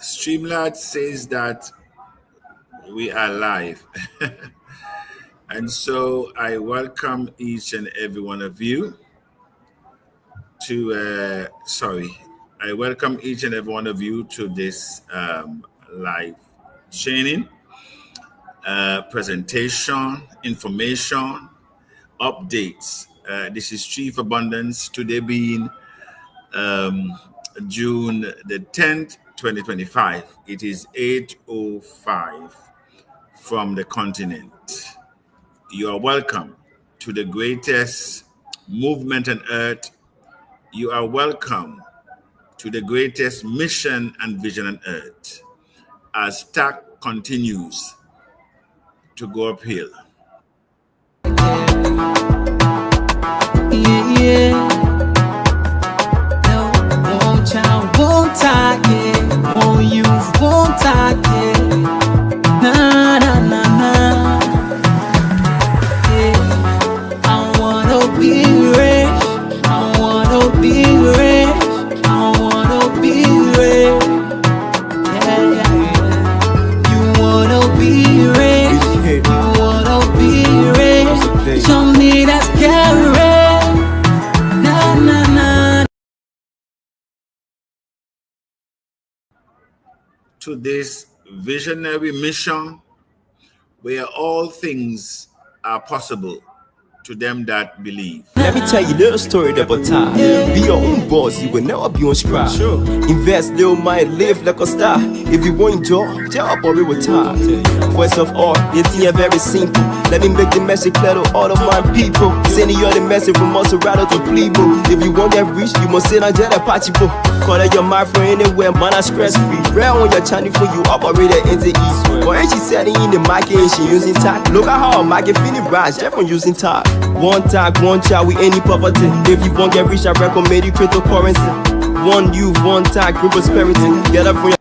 Streamlabs says that we are live. And so I welcome each and every one of you I welcome each and every one of you to this live training, presentation, information, updates. This is Chief Abundance, today being June the 10th, 2025. It is 8:05 from the continent. You are welcome to the greatest movement on earth. You are welcome to the greatest mission and vision on earth as TACC continues to go uphill. Won't child, won't TACC it. Won't youth, won't TACC it. Na na na na. Yeah. I wanna be rich. I wanna be rich. I wanna be rich. Yeah, yeah, yeah. You wanna be rich. You wanna be rich. Show me that's carrot. Na na na. To this visionary mission where all things are possible to them that believe. Let me tell you a little story about time. Be your own boss, you will never be on scrap. Invest little money, live like a star. If you want job, job or with time. First of all, it's here very simple. Let me make the message clear to all of my people. Sending you the message from Maserati to Plebo. If you want that rich, you must sit on Jet Apache. Call it your mind for anywhere, man, I'm stress free. Rare on your channel for you operate into east. But ain't she setting in the market and she using TACC? Look at how market feeling rise, just from using TACC. One TACC, one child with any poverty. If you won't get rich, I recommend you cryptocurrency. One youth, one TACC, group prosperity. Get up for your.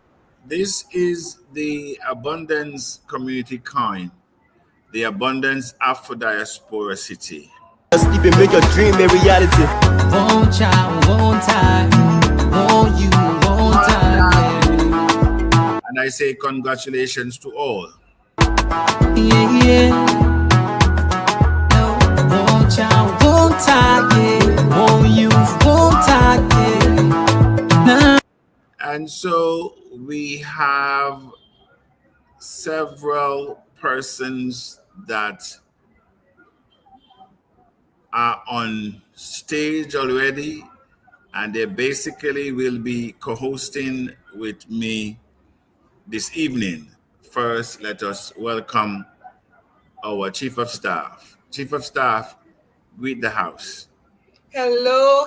This is the abundance community kind, the abundance Afro diaspora city. Sleep and make your dream a reality. Won't child, won't TACC. Won't you, won't TACC. And I say congratulations to all. Yeah, yeah. Won't child, won't TACC it. Won't youth, won't TACC it. And so we have several persons that are on stage already, and they basically will be co-hosting with me this evening. First, let us welcome our Chief of Staff. Chief of Staff, greet the house. Hello,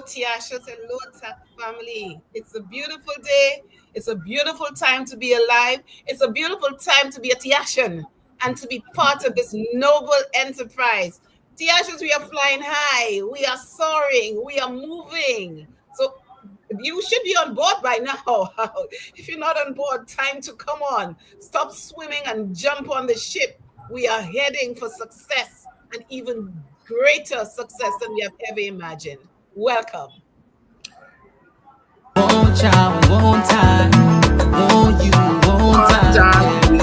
Tacians, hello, TACC family. It's a beautiful day. It's a beautiful time to be alive. It's a beautiful time to be a Tacian and to be part of this noble enterprise. Tacians, we are flying high. We are soaring. We are moving. So you should be on board by now. If you're not on board, time to come on. Stop swimming and jump on the ship. We are heading for success and even greater success than we have ever imagined. Welcome. Won't child, won't TACC. Won't you, won't TACC.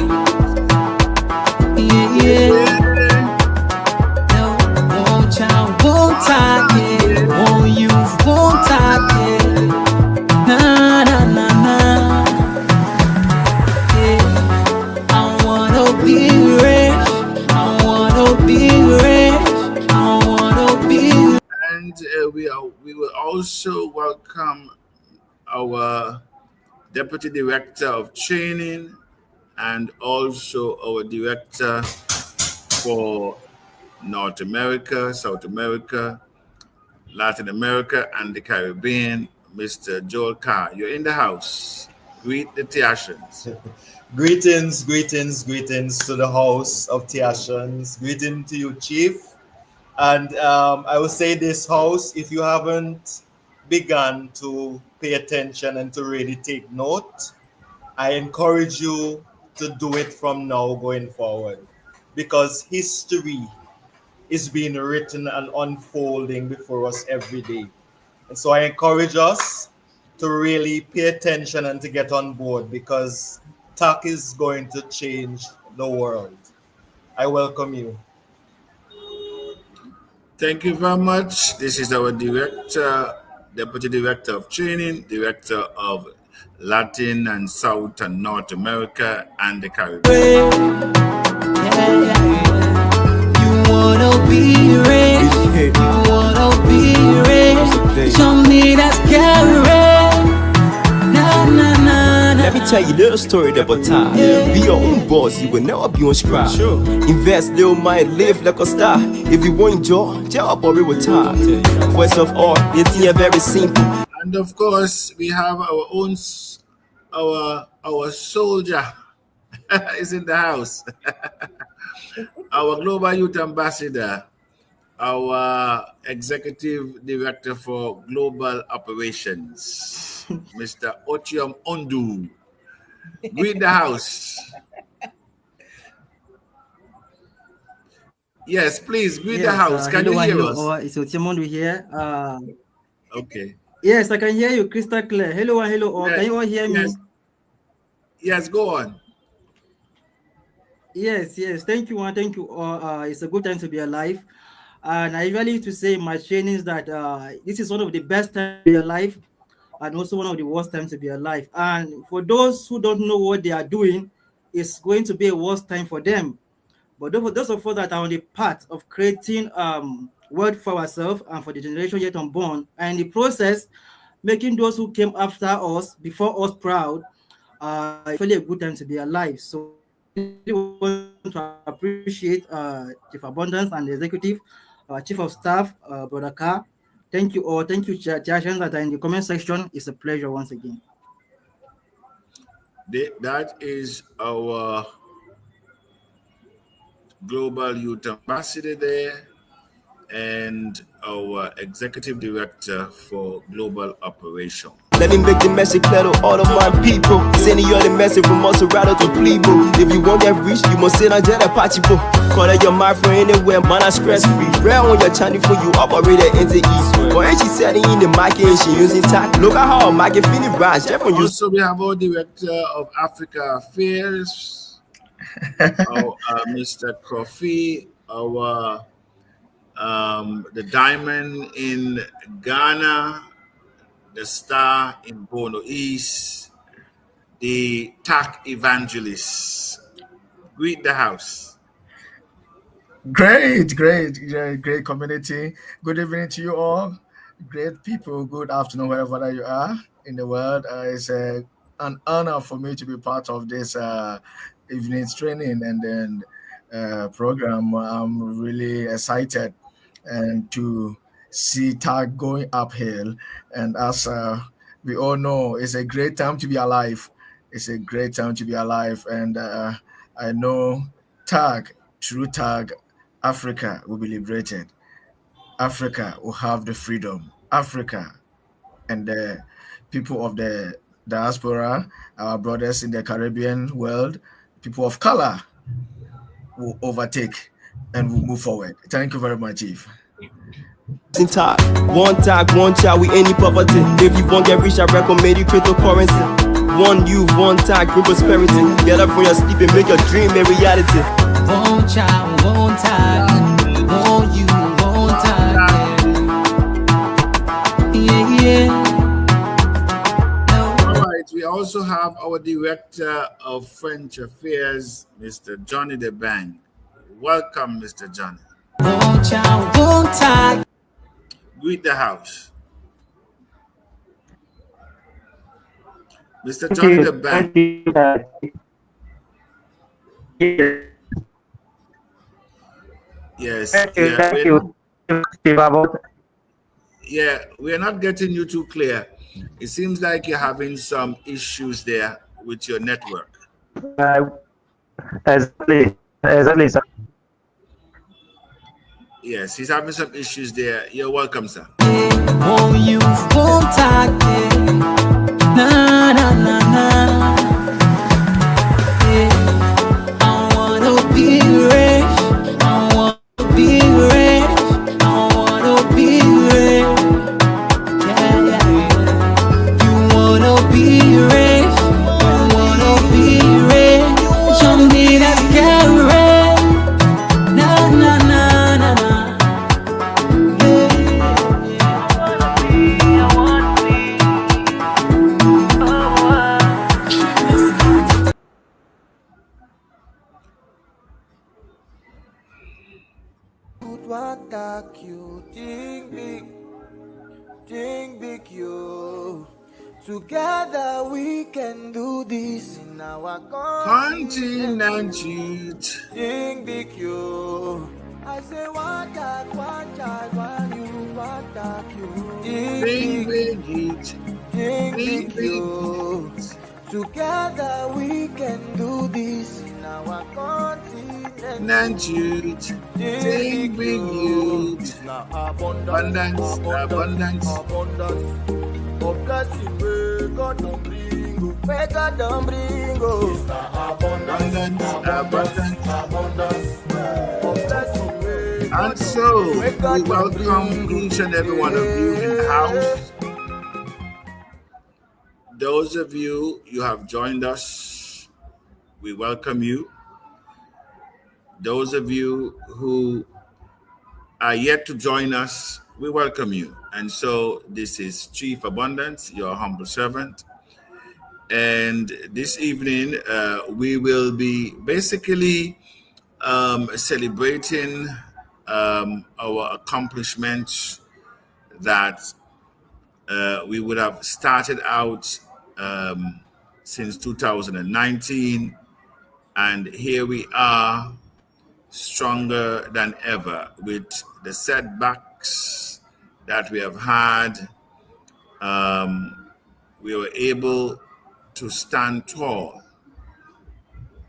Yeah, yeah. Won't child, won't TACC. Won't youth, won't TACC. Na na na na. Yeah. I wanna be rich. I wanna be rich. I wanna be. And we will also welcome our Deputy Director of Training and also our Director for North America, South America, Latin America, and the Caribbean, Mr. Joel Carr. You're in the house. Greet the Tacians. Greetings to the house of Tacians. Greetings to you, Chief. And I will say this house, if you haven't begun to pay attention and to really take note, I encourage you to do it from now going forward, because history is being written and unfolding before us every day. And so I encourage us to really pay attention and to get on board, because TACC is going to change the world. I welcome you. Thank you very much. This is our director, deputy director of training, director of Latin and South and North America and the Caribbean. You wanna be rich, you wanna be rich. Show me that carrot. Na na na na. Let me tell you a little story about time. Be your own boss, you will never be on scrap. Invest little money, live like a star. If you want joy, tell up or retire. First of all, it's very simple. And of course, we have our own our soldier is in the house. Our global youth ambassador, our executive director for global operations, Mr. Ochiom Ondu. Greet the house. Yes, please greet the house. Can you hear us? It's Ochiom Ondu here. Okay. Yes, I can hear you crystal clear. Hello, hello, all. Can you all hear me? Yes, go on. Yes. Thank you, thank you all. It's a good time to be alive. And I usually used to say in my trainings that this is one of the best times to be alive and also one of the worst times to be alive. And for those who don't know what they are doing, it's going to be a worst time for them. But for those of us that are on the path of creating wealth for ourselves and for the generation yet unborn, and in the process, making those who came after us, before us proud, it's really a good time to be alive. So I really want to appreciate Chief Abundance and the executive, Chief of Staff, Brother Carr. Thank you all. Thank you, Tacians, that are in the comment section. It's a pleasure once again. That is our global youth ambassador there and our executive director for global operations. Let me make the message clear to all of my people. Sending you the message from us rather to people. If you want that reach, you must sit on Jedi Pachipo. Call out your mind for anywhere, man, I stress free. Rare on your channel for you operate it into east. But when she setting in the market and she using TACC, look at how market finish branch. Also, we have our director of Africa Affairs, Mr. Kofi, our the diamond in Ghana, the star in Bono East, the TACC evangelist. Greet the house. Great community. Good evening to you all. Great people. Good afternoon, wherever you are in the world. It's an honor for me to be part of this evening's training and then program. I'm really excited and to see TACC going uphill. And as we all know, it's a great time to be alive. It's a great time to be alive. And I know TACC, through TACC, Africa will be liberated. Africa will have the freedom. Africa and the people of the diaspora, our brothers in the Caribbean world, people of color will overtake and will move forward. Thank you very much, Chief. In TACC, one TACC, one child with any poverty. If you want get rich, I recommend you cryptocurrency. One youth, one TACC, group prosperity. Get up from your sleep and make your dream a reality. One child, one TACC, one you, one TACC. Yeah. All right, we also have our director of French Affairs, Mr. Johnny DeBang. Welcome, Mr. Johnny. One child, one TACC. Greet the house. Mr. Johnny DeBang. Yes. Yeah, we're not getting you too clear. It seems like you're having some issues there with your network. Exactly, sir. Yes, he's having some issues there. You're welcome, sir. Won't you, won't I? Na na na na. Yeah. I wanna be rich. I wanna be rich. I wanna be rich. Yeah. You Together we can do this in our continent. Continent youth. Sing big you. I say one tag, one child, one you, one tag you. Sing Think big, big youth. sing Think big big you. youth. Together we can do this in our continent. Continent youth. Sing Think big big you. youth. It's not abundance, Abundance, abundance, abundance. abundance. A blessing where God don't bring, where God don't bring. It's not abundance, Abundance, abundance, abundance. abundance. A blessing where God And don't so bring, where we God don't welcome bring. each and every one of you in the house. Those of you have joined us, we welcome you. Those of you who are yet to join us, we welcome you. And so this is Chief Abundance, your humble servant. And this evening, we will be basically celebrating our accomplishments that we would have started out since 2019. And here we are, stronger than ever with the setbacks that we have had. We were able to stand tall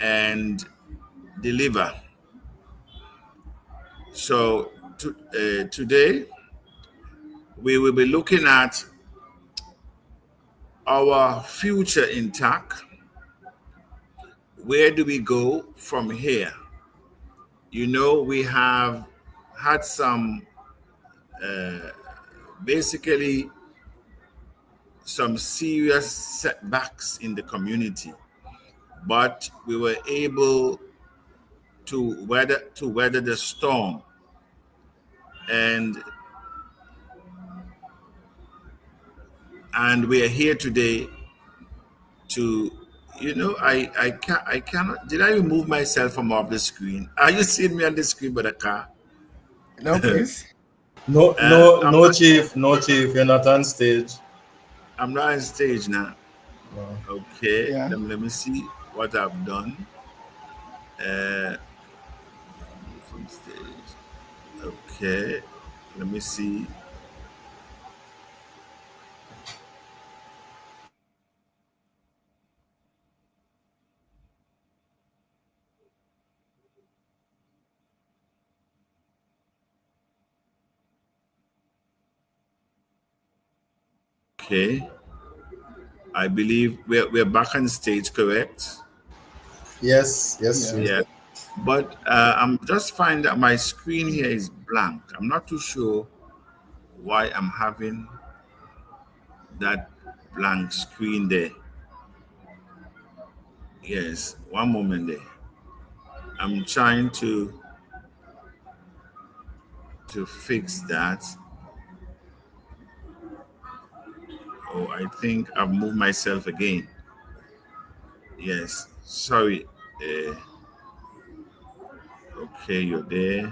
and deliver. So today we will be looking at our future in TACC. Where do we go from here? You know, we have had some basically some serious setbacks in the community, but we were able to weather the storm, and we are here today to, you know, I cannot. Did I remove myself from off the screen? Are you seeing me on the screen, but car? No, please. No, uh, no, I'm no, not. chief, no, chief. You're not on stage. I'm not on stage now. No. Okay, Yeah. let me see what I've done. Uh, from stage. Okay, let me see. Okay, I believe we're back on stage, correct? Yes, yes, Yeah. chief. Yeah, but I'm just finding that my screen here is blank. I'm not too sure why I'm having that blank screen there. Yes, one moment there. I'm trying to fix that. Oh, I think I've moved myself again. Yes, sorry. Uh, okay, you're there.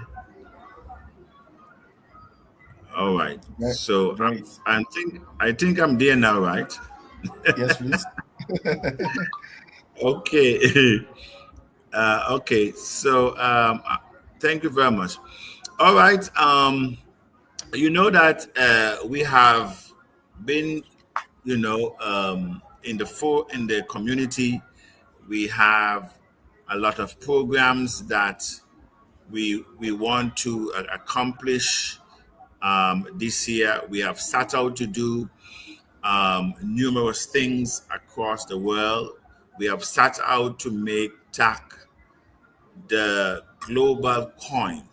All right. So Great. I think I'm there now, right? Yes, please. Okay. Okay. So thank you very much. All right. You know that we have been, you know, in the community, we have a lot of programs that we want to accomplish this year. We have set out to do numerous things across the world. We have set out to make TAC the global coin,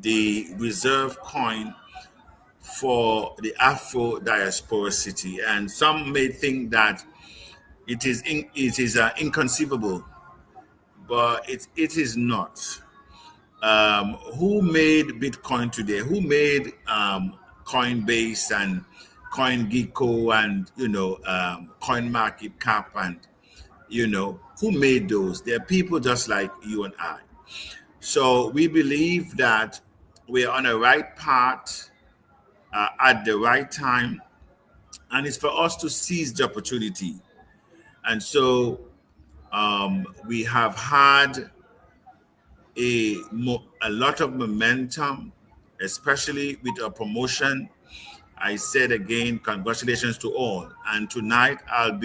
the reserve coin for the Afro diaspora city. And some may think that it is inconceivable, but it is not. Who made Bitcoin today? Who made Coinbase and CoinGecko and, you know, CoinMarketCap, and, you know, who made those? They're people just like you and I. So we believe that we're on the right path at the right time, and it's for us to seize the opportunity. And so we have had a lot of momentum, especially with our promotion. I said again, congratulations to all. And tonight I'm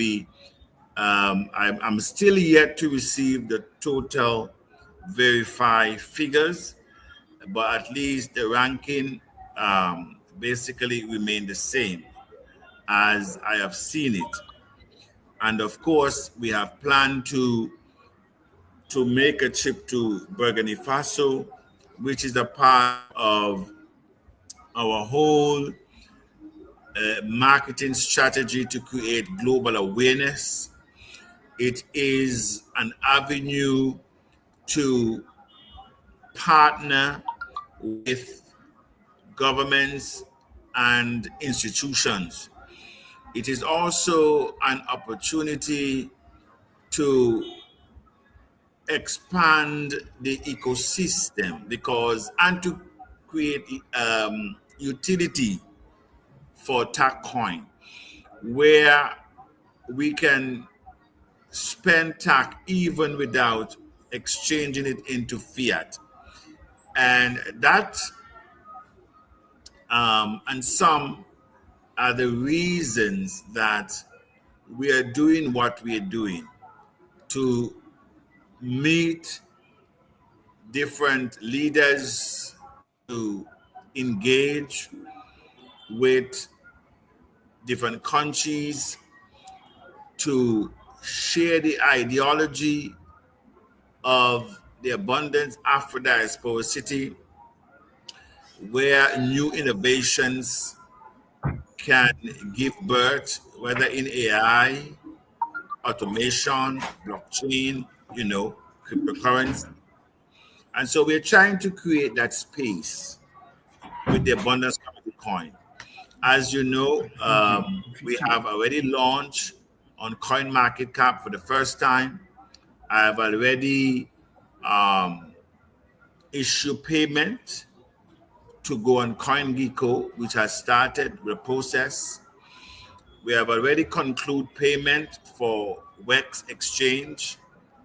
still yet to receive the total verified figures, but at least the ranking basically remained the same as I have seen it. And of course, we have planned to make a trip to Burkina Faso, which is a part of our whole marketing strategy to create global awareness. It is an avenue to partner with governments and institutions. It is also an opportunity to expand the ecosystem because and to create utility for TACC coin where we can spend TACC even without exchanging it into fiat. And that and some are the reasons that we are doing what we are doing to meet different leaders, to engage with different countries, to share the ideology of the abundance Afro diaspora city, where new innovations can give birth, whether in AI, automation, blockchain, cryptocurrency. And so we're trying to create that space with the abundance capital coin. As you know, we have already launched on CoinMarketCap for the first time. I've already issued payment to go on CoinGecko, which has started the process. We have already concluded payment for WEX Exchange,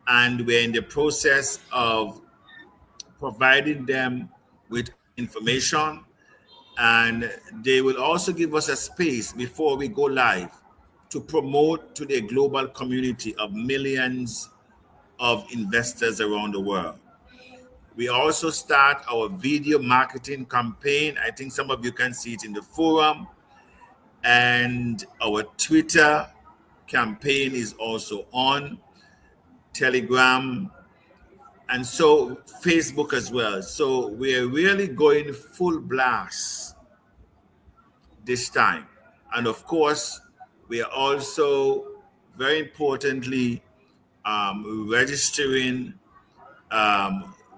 and we're in the process of providing them with information. And they will also give us a space before we go live to promote to the global community of millions of investors around the world. We also start our video marketing campaign. I think some of you can see it in the forum. And our Twitter campaign is also on, Telegram, and so Facebook as well. So we're really going full blast this time. And of course, we are also very importantly registering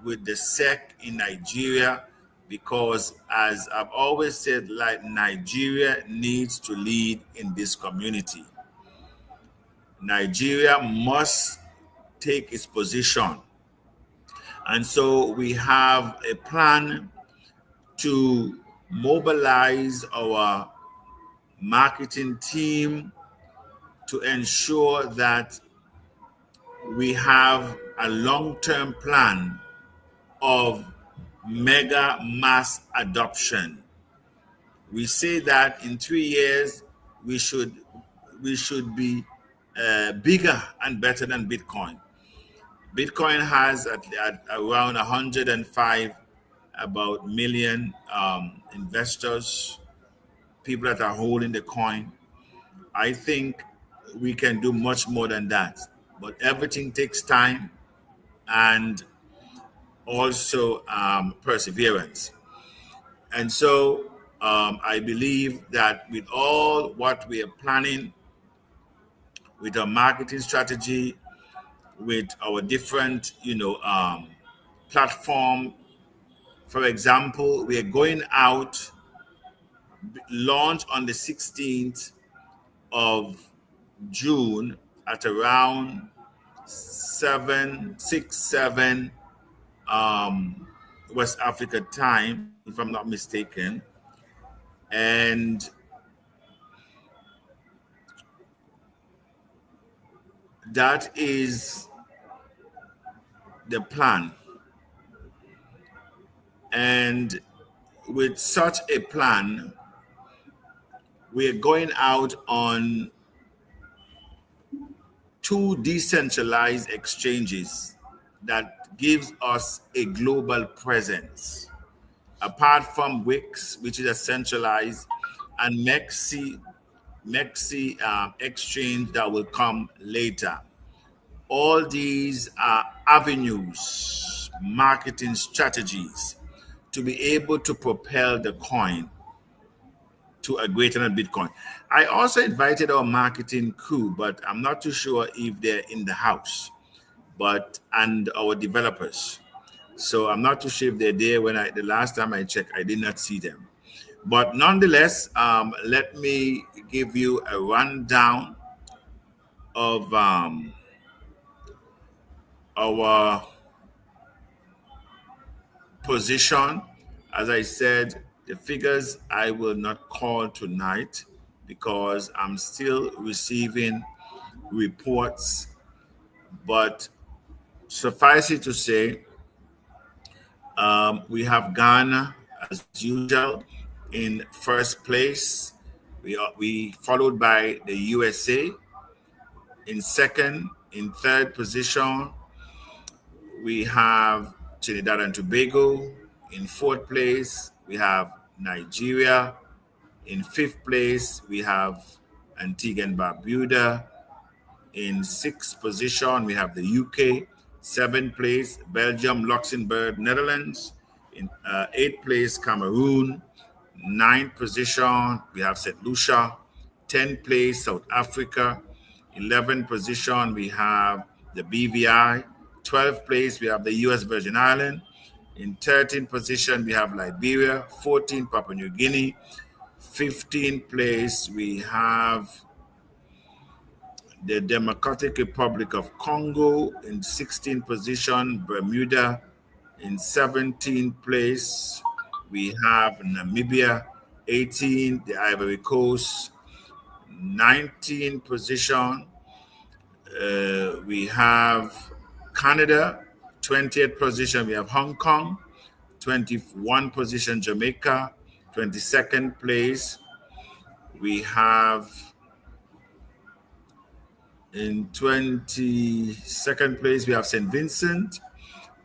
with the SEC in Nigeria, because as I've always said, like, Nigeria needs to lead in this community. Nigeria must take its position. And so we have a plan to mobilize our marketing team to ensure that we have a long-term plan of mega mass adoption. We say that in 3 years we should be bigger and better than Bitcoin. Bitcoin has at around 105 about million investors, people that are holding the coin. I think we can do much more than that, but everything takes time and also perseverance. And so I believe that with all what we are planning, with our marketing strategy, with our different, platform. For example, we are going out, launch on the 16th of June at around 7 West Africa time, if I'm not mistaken. And that is the plan. And with such a plan, we're going out on two decentralized exchanges that gives us a global presence. Apart from Wix, which is a centralized, and Mexi exchange that will come later. All these are avenues, marketing strategies to be able to propel the coin to a greater than Bitcoin. I also invited our marketing crew, but I'm not too sure if they're in the house, and our developers. So I'm not too sure if they're there. The last time I checked, I did not see them. But nonetheless, let me give you a rundown of our position. As I said, the figures I will not call tonight because I'm still receiving reports. But suffice it to say, we have Ghana as usual in first place. We followed by the USA in second. In third position, we have Trinidad and Tobago. In fourth place, we have Nigeria. In fifth place, we have Antigua and Barbuda. In sixth position, we have the UK. Seventh place, Belgium, Luxembourg, Netherlands. In eighth place, Cameroon. Ninth position, we have St. Lucia. 10th place, South Africa. 11th position, we have the BVI. 12th place, we have the US Virgin Islands. In 13th position, we have Liberia. 14th, Papua New Guinea. 15th place, we have the Democratic Republic of Congo. In 16th position, Bermuda. In 17th place, we have Namibia. 18th, the Ivory Coast. 19th position, we have Canada. 20th position, we have Hong Kong. 21st position, Jamaica. 22nd place, we have in 22nd place, we have St. Vincent.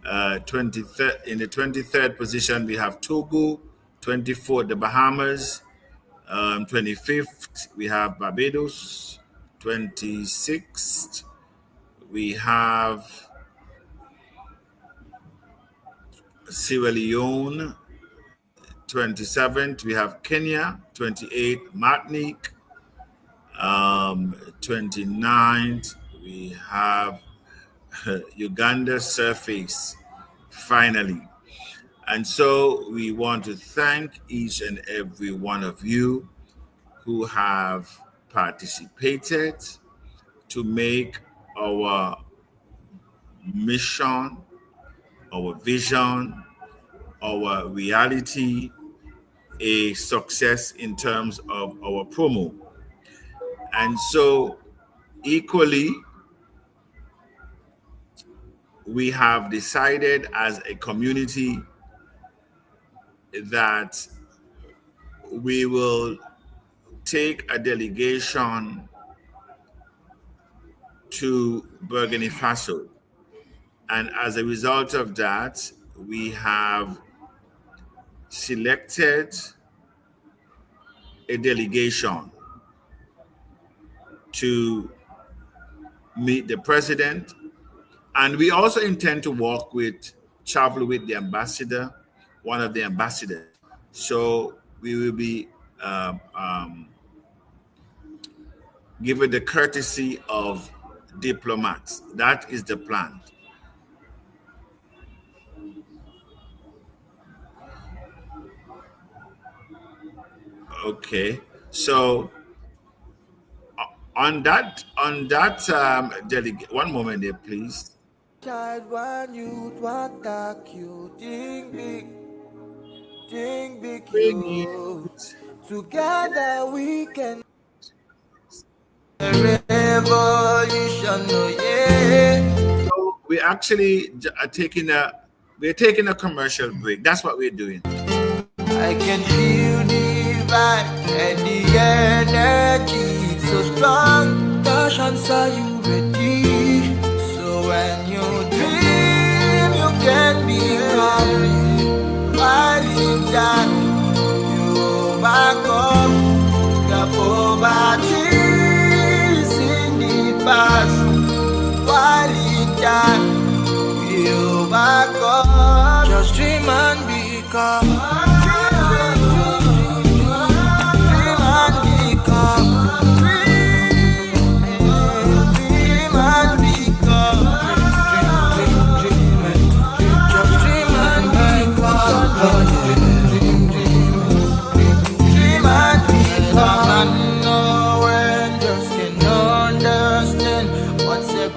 23rd, in the 23rd position, we have Togo. 24th, the Bahamas. 25th, we have Barbados. 26th, we have Sierra Leone. 27th, we have Kenya. 28th, Martinique. 29th, we have Uganda surface, finally. And so we want to thank each and every one of you who have participated to make our mission, our vision, our reality a success in terms of our promo. And so equally, we have decided as a community that we will take a delegation to Burkina Faso. And as a result of that, we have selected a delegation to meet the president. And we also intend to travel with the ambassador, one of the ambassadors. So we will be given the courtesy of diplomats. That is the plan. Okay, so on that delegate. One moment there, please. Child, one youth, one TACC, you think big, you. Together we can revolution. no, yeah. So we actually are taking a commercial break. That's what we're doing. I can feel the vibe and the energy. It's so strong. Tacians, are you ready? So when you dream, you can become. While in that, you overcome the poverty in the past. While in that, you overcome. Just dream and become.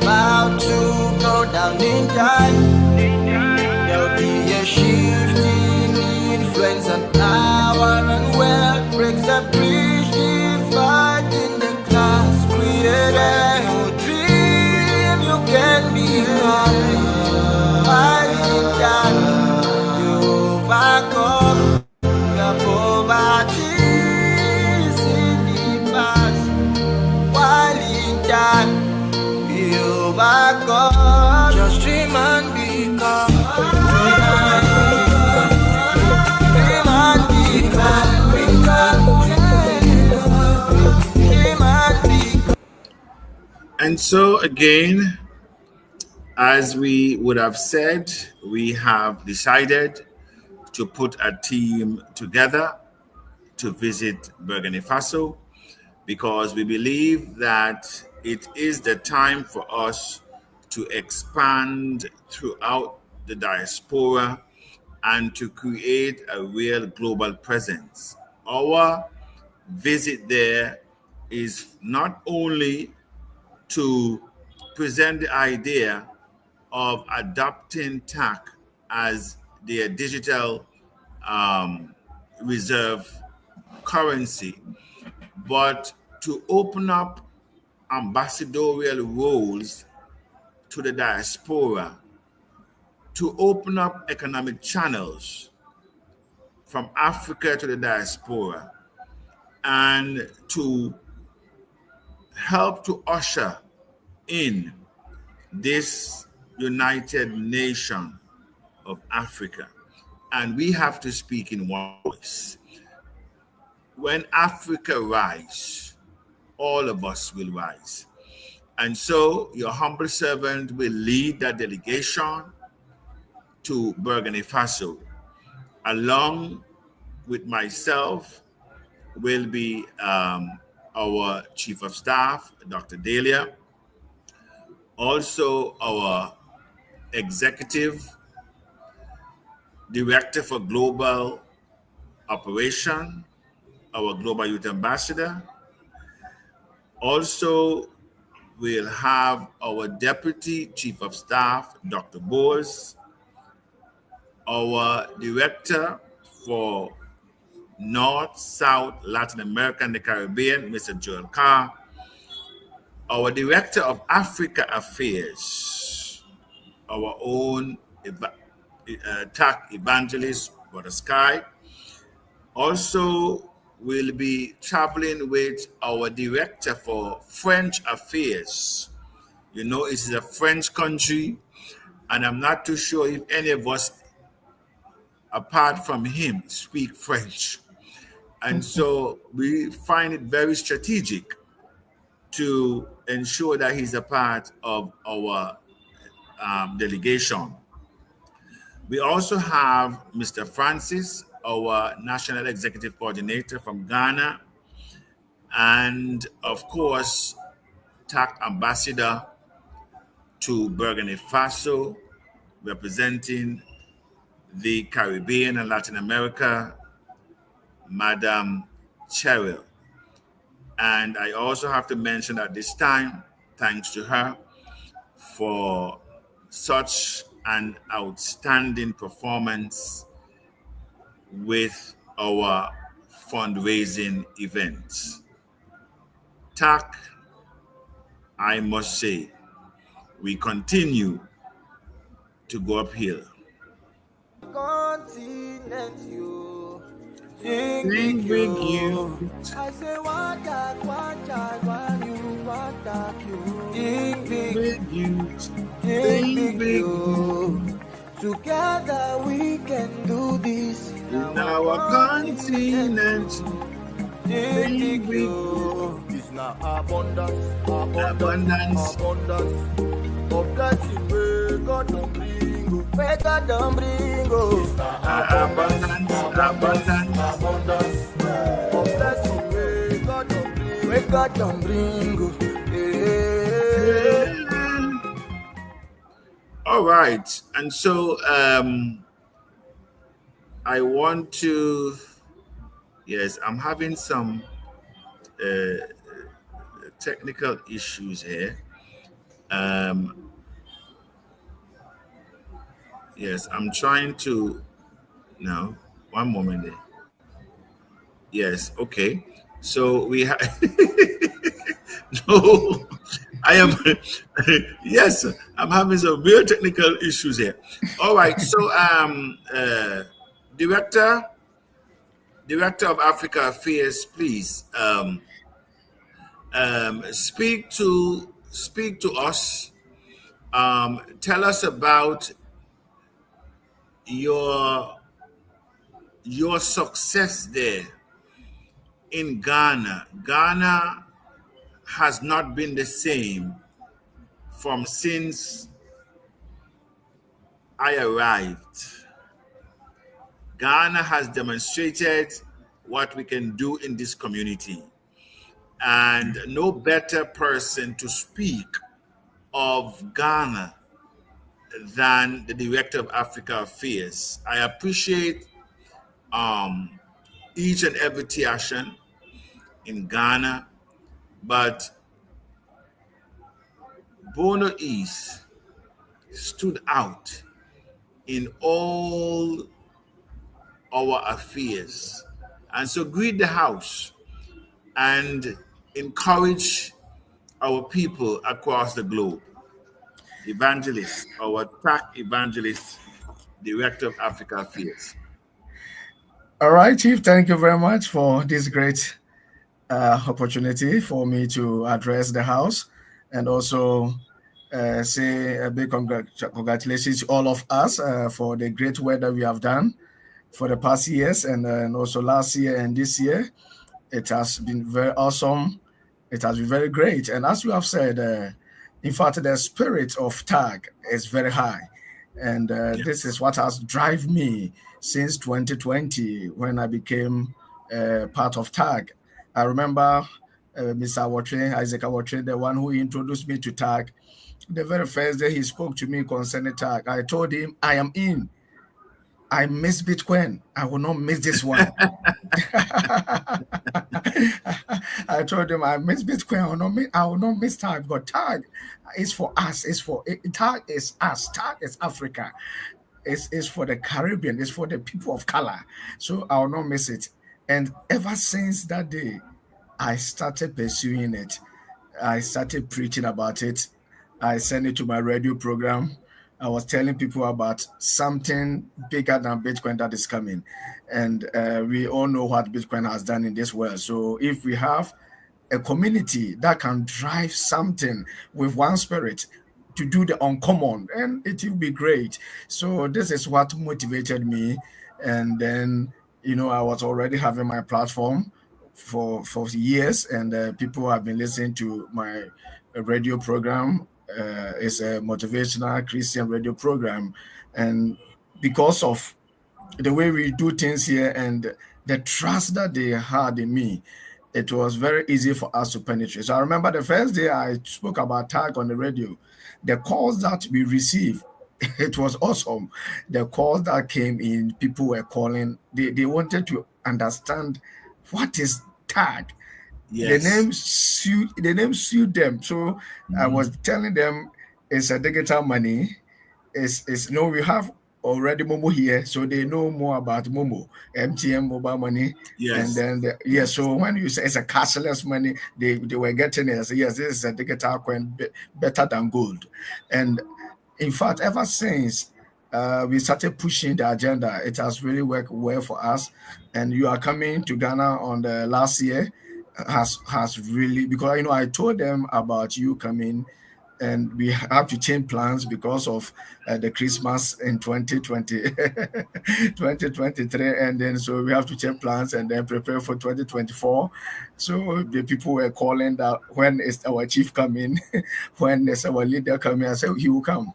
About to go down in time. There'll be a shift in influence and power and wealth breaks the bridge dividing the class created. No dream you can become. While in time you overcome the poverty in the past. While in time overcome. Just dream and become. Dream and become. Dream and become. And so again, as we would have said, we have decided to put a team together to visit Burkina Faso because we believe that it is the time for us to expand throughout the diaspora and to create a real global presence. Our visit there is not only to present the idea of adopting TACC as their digital um, reserve currency, but to open up ambassadorial roles to the diaspora, to open up economic channels from Africa to the diaspora, and to help to usher in this United Nation of Africa. And we have to speak in one voice. When Africa rise, all of us will rise. And so your humble servant will lead that delegation to Burkina Faso. Along with myself will be our Chief of Staff, Dr. Delia, also our Executive Director for Global Operation, our Global Youth Ambassador. Also, we'll have our Deputy Chief of Staff, Dr. Bose, our Director for North, South, Latin America, and the Caribbean, Mr. Joel Carr, our Director of Africa Affairs, our own TACC evangelist, Brother Sky. Also, we'll be traveling with our Director for French Affairs. You know, it's a French country, and I'm not too sure if any of us, apart from him, speak French. And so we find it very strategic to ensure that he's a part of our delegation. We also have Mr. Francis, our National Executive Coordinator from Ghana, and of course, TACC Ambassador to Burkina Faso, representing the Caribbean and Latin America, Madam Cheryl. And I also have to mention at this time, thanks to her for such an outstanding performance with our fundraising events. TACC, I must say, we continue to go uphill. Continent you. Think big you. I say one tag, one you. Think Big you. think big you. Together we can do this. In our continent. Think Think big you. It's not abundance. abundance. Of blessing where God don't bring. Where God don't bring. Abundance. Of blessing where God don't bring. Where God don't bring. All right. And so I want to, yes, I'm having some technical issues here. Yes, I'm trying to, no, one moment there. Yes, okay. So we have, no, I am, yes, I'm having some real technical issues here. All right. So, Director of Africa Affairs, please speak to us. Tell us about your success there in Ghana. Ghana has not been the same from since I arrived. Ghana has demonstrated what we can do in this community. And no better person to speak of Ghana than the Director of Africa Affairs. I appreciate each and every Tacian in Ghana, but Bono East stood out in all our affairs. And so greet the house and encourage our people across the globe. Evangelist, our TACC evangelist, Director of Africa Affairs. All right, Chief, thank you very much for this great opportunity for me to address the House and also say a big congratulations to all of us for the great work that we have done for the past years and also last year and this year. It has been very awesome. It has been very great. And as you have said, in fact, the spirit of TACC is very high. And this is what has driven me since 2020 when I became part of TACC. I remember Mr. Awotwe, Isaac Awotwe, the one who introduced me to TACC. The very first day he spoke to me concerning TACC, I told him, I am in. I miss Bitcoin. I will not miss this one. I told him I miss Bitcoin. I will not miss TACC. But TACC is for us. TACC is us. TACC is Africa. It's for the Caribbean. It's for the people of color. So I will not miss it. And ever since that day, I started pursuing it. I started preaching about it. I sent it to my radio program. I was telling people about something bigger than Bitcoin that is coming. And we all know what Bitcoin has done in this world. So if we have a community that can drive something with one spirit to do the uncommon, and it will be great. So this is what motivated me. And then, I was already having my platform for years, and people have been listening to my radio program. It's a motivational Christian radio program, and because of the way we do things here and the trust that they had in me, it was very easy for us to penetrate. So I remember the first day I spoke about TACC on the radio, the calls that we received, it was awesome. The calls that came in, people were calling, they wanted to understand what is TACC. Yes. The name sued them. So I was telling them it's a digital money. We have already Momo here, so they know more about Momo, MTN mobile money. And Yes. then, so when you say it's a cashless money, they were getting it. So yes, this is a digital coin better than gold. And in fact, ever since we started pushing the agenda, it has really worked well for us. And you are coming to Ghana on the last year has really, because I told them about you coming, and we have to change plans because of the Christmas in 2020, 2023, and then so we have to change plans and then prepare for 2024. So the people were calling that when is our chief coming, when is our leader coming? I said he will come.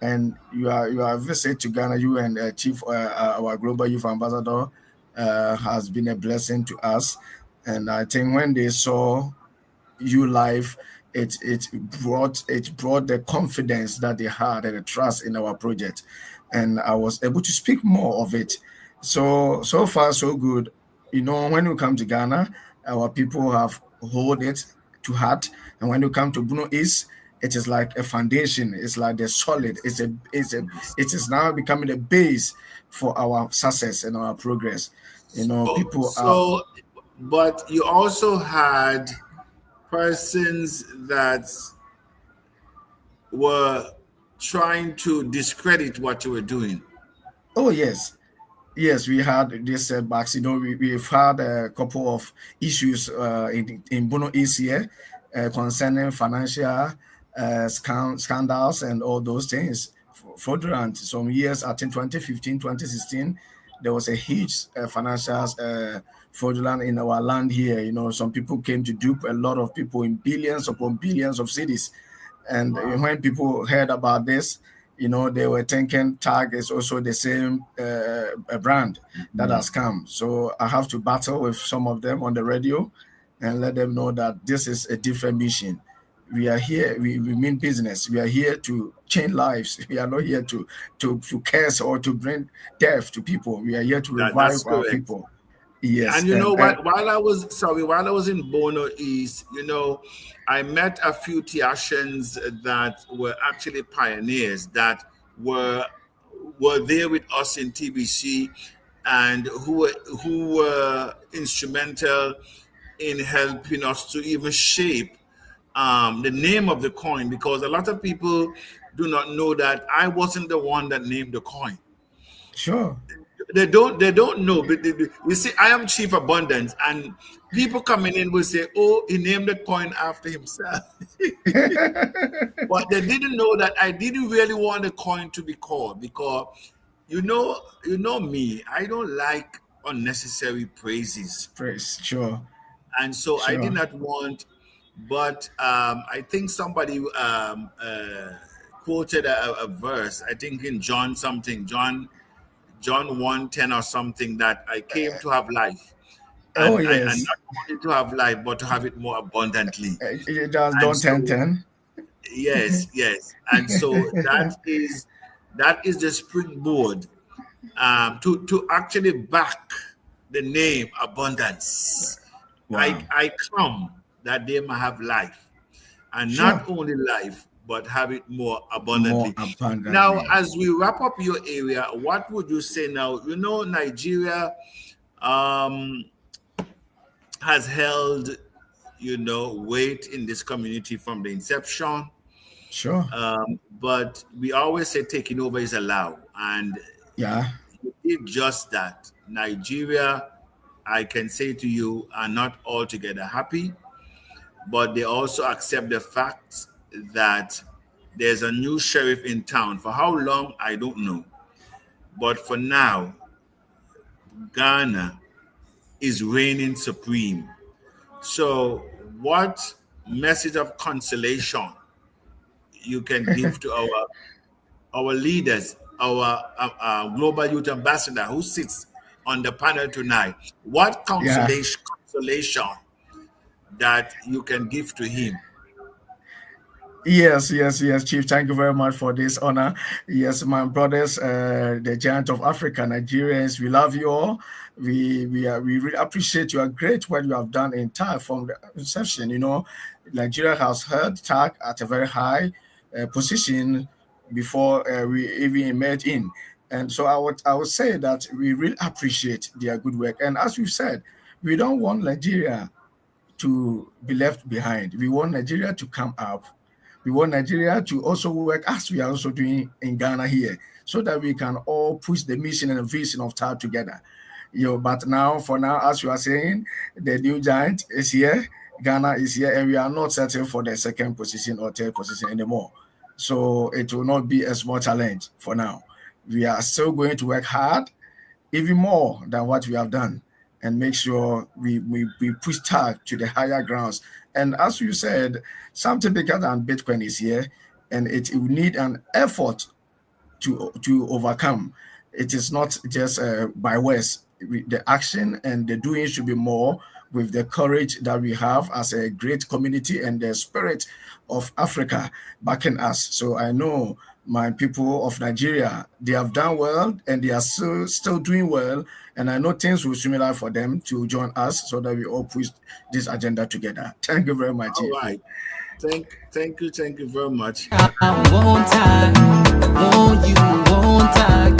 And you are visit to Ghana. You and Chief, our global youth ambassador, has been a blessing to us. And I think when they saw you live, it brought the confidence that they had and the trust in our project, and I was able to speak more of it. So far so good. When we come to Ghana, our people have hold it to heart, and when you come to Bruno East, it is like a foundation. It's like the solid. It is now becoming a base for our success and our progress. People are. So, but you also had persons that were trying to discredit what you were doing. Oh yes, yes, we had these setbacks. We've had a couple of issues in Bono East here concerning financial scandals and all those things. Fraudulent. Some years, I think 2015, 2016, there was a huge financial fraudulent in our land here. Some people came to dupe a lot of people in billions upon billions of cities. And when people heard about this, they were thinking TACC is also the same brand that has come. So I have to battle with some of them on the radio and let them know that this is a different mission. We are here, we mean business. We are here to change lives. We are not here to curse or to bring death to people. We are here to revive That's our correct. people. Yes. And you know what? While I was in Bono East, I met a few Tacians that were actually pioneers that were there with us in TBC, and who were instrumental in helping us to even shape the name of the coin, because a lot of people do not know that I wasn't the one that named the coin. Sure. They don't know, but you see, I am Chief Abundance, and people coming in will say, "Oh, he named the coin after himself," but they didn't know that I didn't really want the coin to be called, because you know me, I don't like unnecessary praises, Praise. Sure. and so I did Sure. not want. But I think somebody quoted a verse. I think in John 1:10 or something, that I came to have life, Oh and yes. not only to have life, but to have it more abundantly. It does And don't so, 10. yes, and so that is the springboard to actually back the name abundance. Wow. I come that they might have life, and Sure. not only life, but have it more More abundantly. Now, abundantly. as we wrap up your area, what would you say now? Nigeria um, has held, weight in this community from the inception. Sure. But we always say taking over is allowed. And Yeah. you did just that. Nigeria, I can say to you, are not altogether happy, but they also accept the fact that there's a new sheriff in town. For how long, I don't know. But for now, Ghana is reigning supreme. So, what message of consolation you can give to our leaders, our global youth ambassador who sits on the panel tonight? What Yeah. consolation that you can give to him? Yes, yes, yes, Chief. Thank you very much for this honor. Yes, my brothers, the giant of Africa, Nigerians, we love you all. We really appreciate you. Are great what you have done in TACC from the inception. Nigeria has held TACC at a very high position before we even emerged in. And so I would say that we really appreciate their good work. And as we've said, we don't want Nigeria to be left behind. We want Nigeria to come up. We want Nigeria to also work as we are also doing in Ghana here, so that we can all push the mission and the vision of TACC together. But now, for now, as you are saying, the new giant is here. Ghana is here, and we are not settling for the second position or third position anymore. So it will not be a small challenge for now. We are still going to work hard, even more than what we have done, and make sure we push TACC to the higher grounds. And as you said, something bigger than Bitcoin is here, and it will need an effort to overcome. It is not just by words. The action and the doing should be more, with the courage that we have as a great community and the spirit of Africa backing us. So I know my people of Nigeria, they have done well and they are still doing well. And I know things will similar for them to join us, so that we all push this agenda together. Thank you very much. All right. Thank you very much. I won't I, won't you, won't I,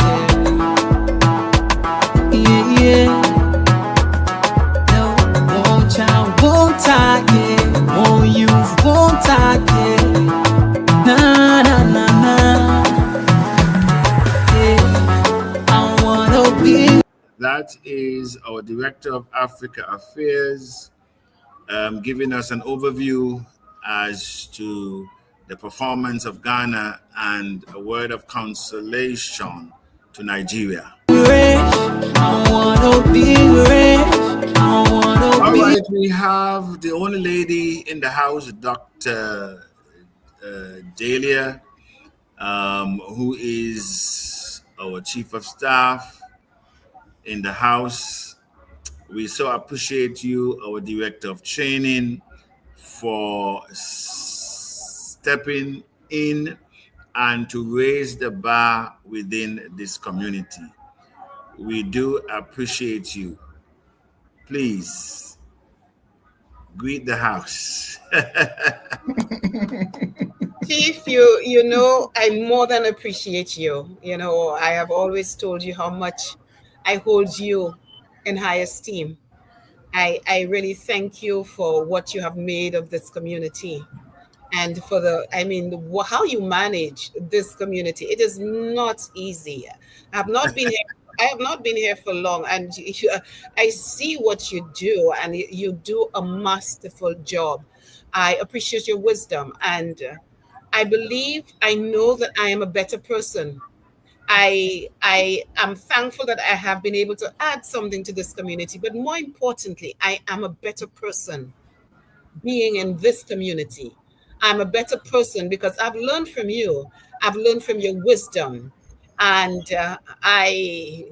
yeah, yeah. No, won't I, won't I, yeah. Won't you, won't I, yeah. Na, na, na, na. Yeah, I wanna be. That is our Director of Africa Affairs, giving us an overview as to the performance of Ghana and a word of consolation to Nigeria. I wanna be rich. I wanna All be. right, we have the only lady in the house, Dr. Delia, who is our Chief of Staff in the house. We so appreciate you, our Director of Training, for stepping in and to raise the bar within this community. We do appreciate you. Please greet the house. Chief, you know, I more than appreciate you. You know, I have always told you how much I hold you in high esteem. I really thank you for what you have made of this community, and for how you manage this community. It is not easy. I have not been here. I have not been here for long, and I see what you do, and you do a masterful job. I appreciate your wisdom, and I know that I am a better person. I am thankful that I have been able to add something to this community, but more importantly, I am a better person being in this community. I'm a better person because I've learned from you. I've learned from your wisdom, and I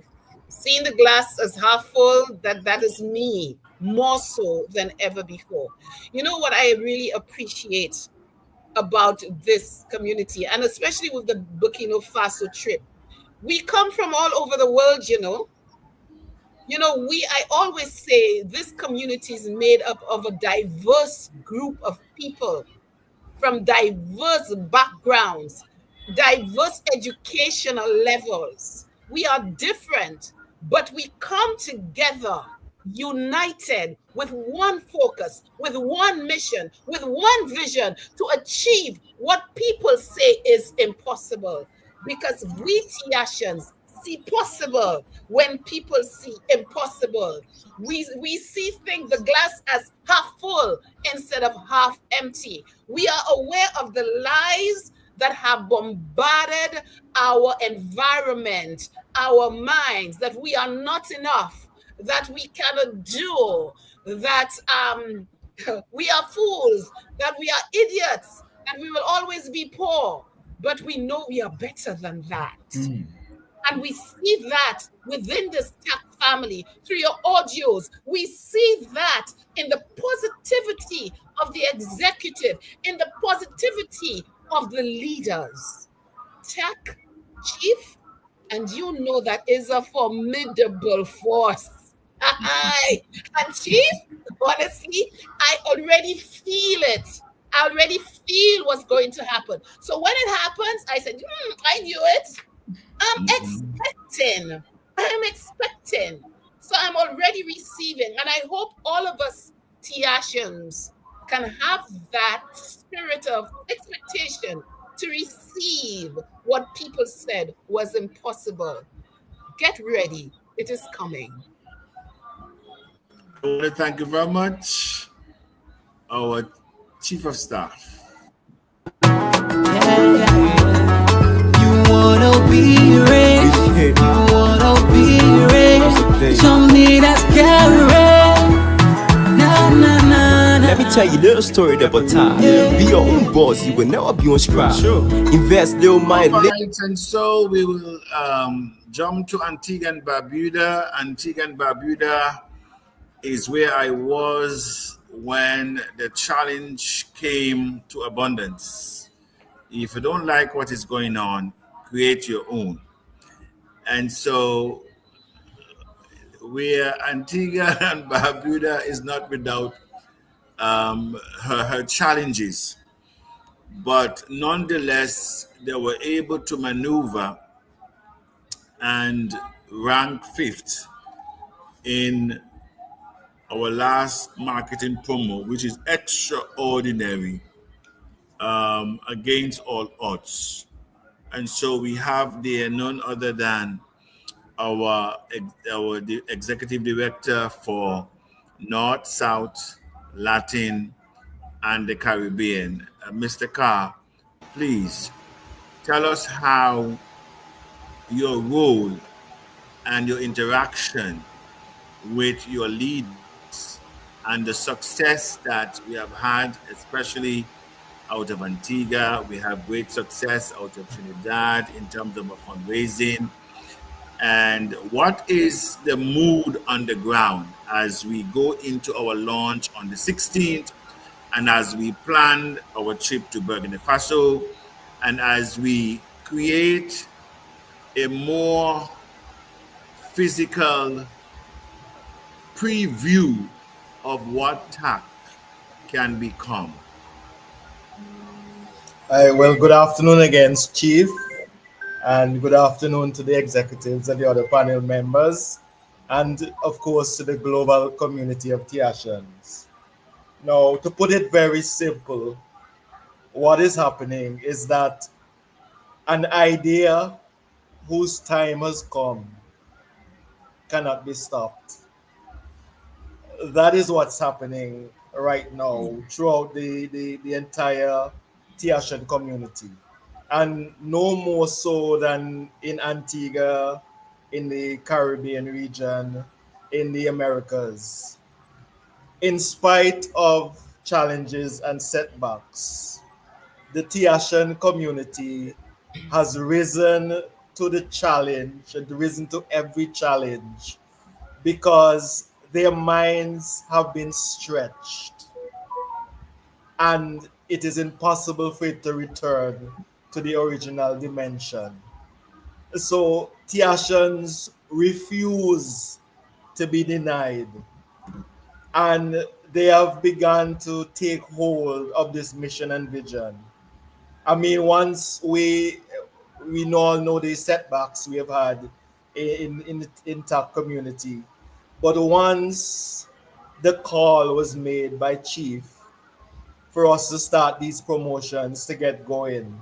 seeing the glass as half full. That is me more so than ever before. You know what I really appreciate about this community, and especially with the Burkina Faso trip. We come from all over the world, you know. I always say this community is made up of a diverse group of people from diverse backgrounds, diverse educational levels. We are different, but we come together united with one focus, with one mission, with one vision to achieve what people say is impossible. Because we Tacians see possible when people see impossible. We see things, the glass as half full instead of half empty. We are aware of the lies that have bombarded our environment, our minds, that we are not enough, that we cannot do, that we are fools, that we are idiots, and we will always be poor. But we know we are better than that. And we see that within this TACC family through your audios. We see that in the positivity of the executive, in the positivity of the leaders. TACC chief, and you know that is a formidable force. And chief, honestly, I already feel it. I already feel what's going to happen. So when it happens, I said, I knew it. I'm Mhm. expecting. I am expecting. So I'm already receiving. And I hope all of us Tiatians can have that spirit of expectation to receive what people said was impossible. Get ready. It is coming. I want to thank you very much, our Chief of Staff. Yeah, yeah, yeah. You wanna be rich, you wanna be rich. Show me that carrot. Na na na na. Let me tell you a little story about time. Be your own boss, you will never be on scrap. Invest little All mind, right, and so we will jump to Antigua and Barbuda. Antigua and Barbuda is where I was when the challenge came to abundance. If you don't like what is going on, create your own. And so where Antigua and Barbuda is not without her challenges, but nonetheless, they were able to maneuver and rank fifth in our last marketing promo, which is extraordinary against all odds. And so we have there none other than our executive director for North, South, Latin, and the Caribbean, Mr. Carr. Please tell us how your role and your interaction with your leaders and the success that we have had, especially out of Antigua. We have great success out of Trinidad in terms of fundraising. And what is the mood on the ground as we go into our launch on the 16th and as we plan our trip to Burkina Faso and as we create a more physical preview of what TACC can become? Well, good afternoon again, Chief, and good afternoon to the executives and the other panel members, and of course to the global community of Tacians. Now, to put it very simple, what is happening is that an idea whose time has come cannot be stopped. That is what's happening right now throughout the entire Tiashan community. And no more so than in Antigua, in the Caribbean region, in the Americas. In spite of challenges and setbacks, the Tiashan community has risen to the challenge and risen to every challenge because their minds have been stretched and it is impossible for it to return to the original dimension. So Tiashans refuse to be denied and they have begun to take hold of this mission and vision. I mean, once we all know the setbacks we have had in TACC community, but once the call was made by Chief for us to start these promotions to get going,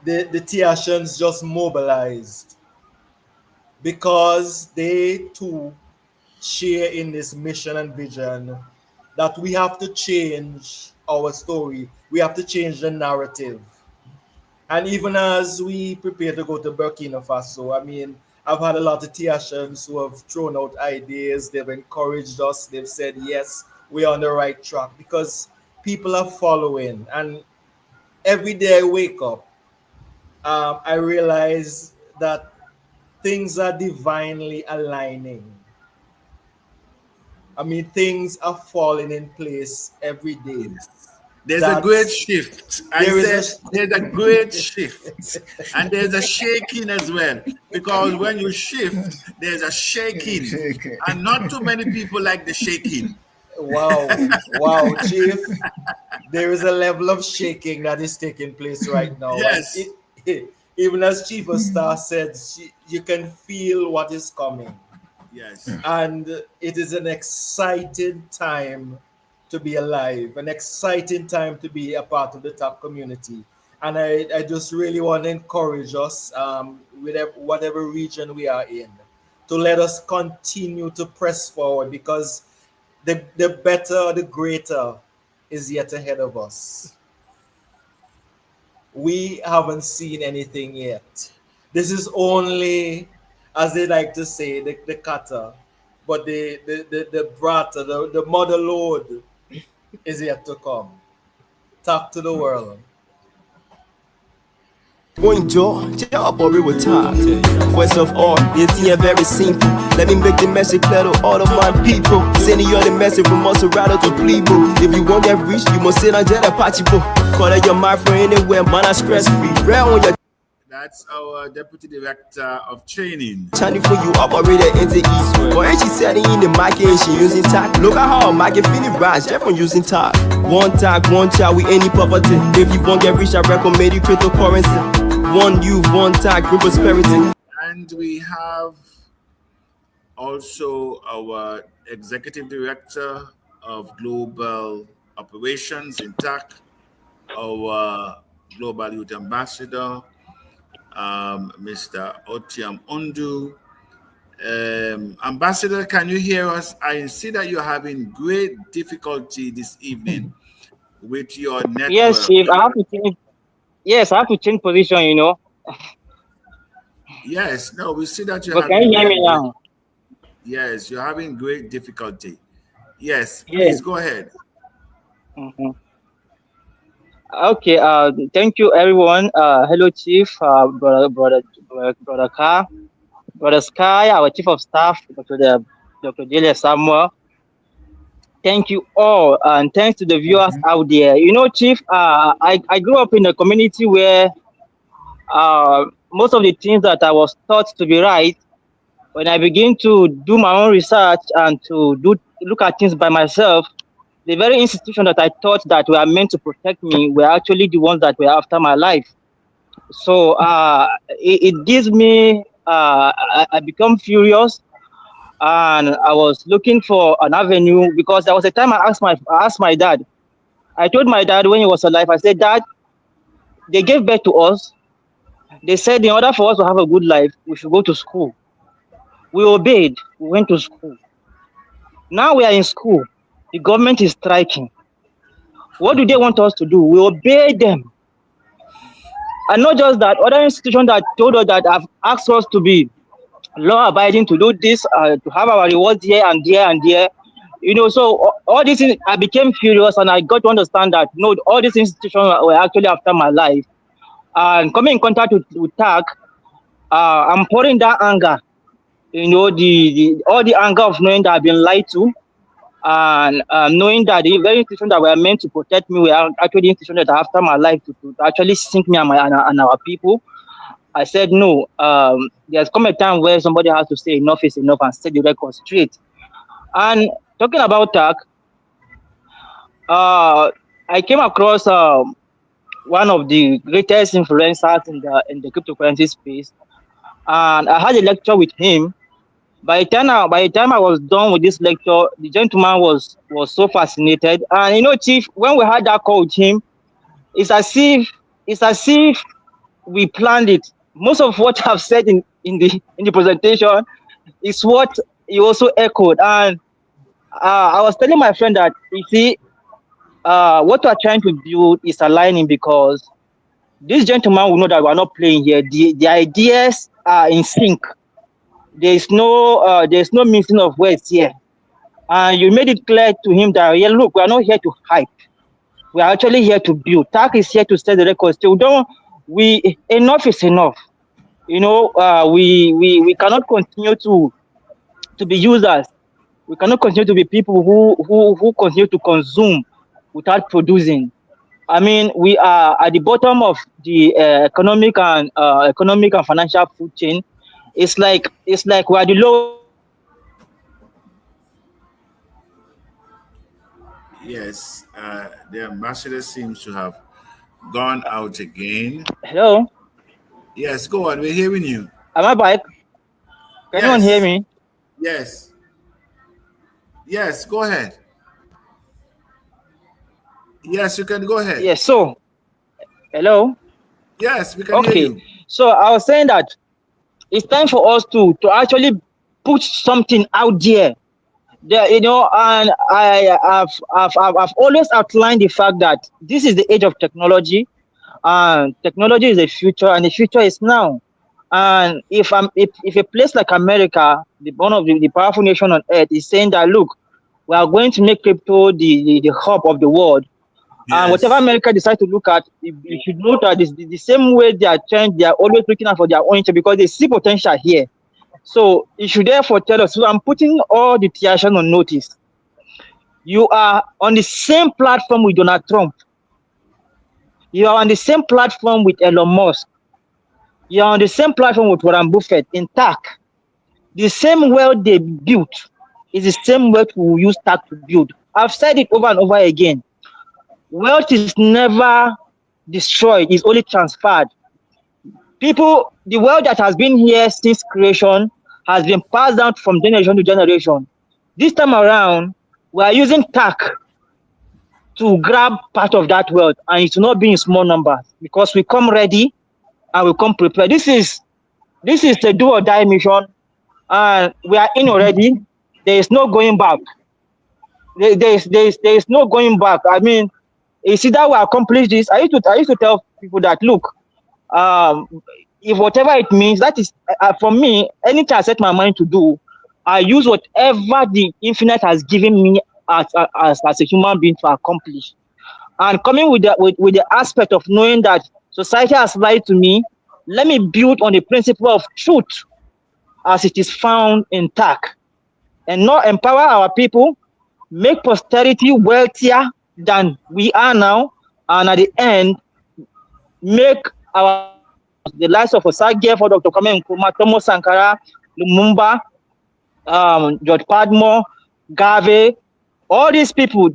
the Tiashans just mobilized because they too share in this mission and vision that we have to change our story. We have to change the narrative. And even as we prepare to go to Burkina Faso, I mean, I've had a lot of Tiashans who have thrown out ideas. They've encouraged us. They've said, yes, we're on the right track because people are following. And every day I wake up, I realize that things are divinely aligning. I mean, things are falling in place every day. There's a That great shift. I there is said there's a great shift. And there's a shaking as well. Because when you shift, there's a shaking. Shaking. And not too many people like the shaking. wow, Chief. There is a level of shaking that is taking place right now, and Yes. Even as Chief of Staff said, you can feel what is coming. Yes. And it is an exciting time to be alive, an exciting time to be a part of the TACC community. And I just really want to encourage us, with whatever region we are in, to let us continue to press forward, because the better, the greater is yet ahead of us. We haven't seen anything yet. This is only, as they like to say, the cutter, but the brata, the mother load is yet to come. Talk to the world. One jaw, jaw boy with time. First of all, it's here very simple. Let me make the message clear to all of my people. Sending you the message from Maserati to Plebo. If you want that rich, you must sit on Jet Apache. Call it your mind for anywhere, man, I'm stress free. Rare on your That's our Deputy Director of Training. channel for you operator into east. But ain't she setting in the market and she using TACC? Look at how market feeling rise, Jeff on using TACC. One TACC, one child with any poverty. If you want get rich, I recommend you cryptocurrency. One youth, one TACC, group prosperity. And we have also our Executive Director of Global Operations in TACC, our Global Youth Ambassador, Mr. Otiam Undu. Ambassador, can you hear us? I see that you're having great difficulty this evening with your Yes, network. Chief. I have to change. Yes, I have to change position. Yes, no, we see that you're But can having you hear great, me now? yes, you're having great difficulty. Yes, Yes. please go ahead. Mhm. Okay. Thank you, everyone. Hello, Chief. Brother Car, Brother Sky, our Chief of Staff, Dr. Julia Samuel. Thank you all, and thanks to the viewers out there. Chief. I grew up in a community where most of the things that I was taught to be right, when I begin to do my own research and to look at things by myself, the very institution that I thought that were meant to protect me were actually the ones that were after my life. So it gives me, I become furious, and I was looking for an avenue, because there was a time I asked my dad. I told my dad when he was alive, I said, Dad, they gave birth to us. They said in order for us to have a good life, we should go to school. We obeyed. We went to school. Now we are in school. The government is striking. What do they want us to do? We obey them. And not just that, other institutions that told us that have asked us to be law abiding, to do this, to have our rewards here and there and there. So all these things, I became furious, and I got to understand that no, all these institutions were actually after my life. And coming in contact with TAC, I'm pouring that anger, the all the anger of knowing that I've been lied to, and knowing that the very institutions that were meant to protect me were actually institutions that are after my life to actually sink me and our people. I said no. There's come a time where somebody has to say enough is enough and set the record straight. And talking about TAC, I came across one of the greatest influencers in the cryptocurrency space, and I had a lecture with him. By the time I was done with this lecture, the gentleman was so fascinated. And Chief, when we had that call with him, it's as if it's as if we planned it. Most of what I've said in the presentation is what he also echoed. And I was telling my friend that, you see, what we're trying to build is aligning, because this gentleman will know that we're not playing here. The ideas are in sync. There's no missing of words here. And you made it clear to him that, yeah, look, we are not here to hype. We are actually here to build. TAC is here to set the record. Still, don't we? Enough is enough. We cannot continue to be users. We cannot continue to be people who continue to consume without producing. I mean, we are at the bottom of the economic and financial food chain. It's like we are the lowest in the food chain, Yes, the ambassador seems to have gone out again. Hello. Yes, go on. We're hearing you. Am I back? Can anyone hear Yes. me? Yes. Yes, go ahead. Yes, you can go ahead. Yes. So, hello. Yes, we can hear Okay. you. So I was saying that it's time for us to actually put something out there. There, and I've always outlined the fact that this is the age of technology, and technology is the future, and the future is now. And if a place like America, one of the powerful nation on earth, is saying that, look, we are going to make crypto the hub of the world, and whatever Yes. America decides to look at, you should note that this the same way they are trying, they are always looking out for their own interest because they see potential here. So you should therefore tell us. So I'm putting all the Tacians on notice. You are on the same platform with Donald Trump. You are on the same platform with Elon Musk. You are on the same platform with Warren Buffett in TACC. The same wealth they built is the same wealth we will use TACC to build. I've said it over and over again. Wealth is never destroyed, it's only transferred. People, the wealth that has been here since creation has been passed down from generation to generation. This time around, we are using TACC to grab part of that wealth, and it will not be in small numbers because we come ready and we come prepared. This is a do or die mission, and we are in already. There is no going back. There is no going back. I mean, it's either we accomplish this. I used to tell people that, look, um, if whatever it means, that is for me. Anything I set my mind to do, I use whatever the infinite has given me as a human being to accomplish. And coming with the aspect of knowing that society has lied to me, let me build on the principle of truth as it is found in TACC, and not empower our people, make posterity wealthier than we are now, and at the end, make our ancestors, the likes of Osage, for Dr. Kwame Nkrumah, Thomas Sankara, Lumumba, George Padmore, Garvey, all these people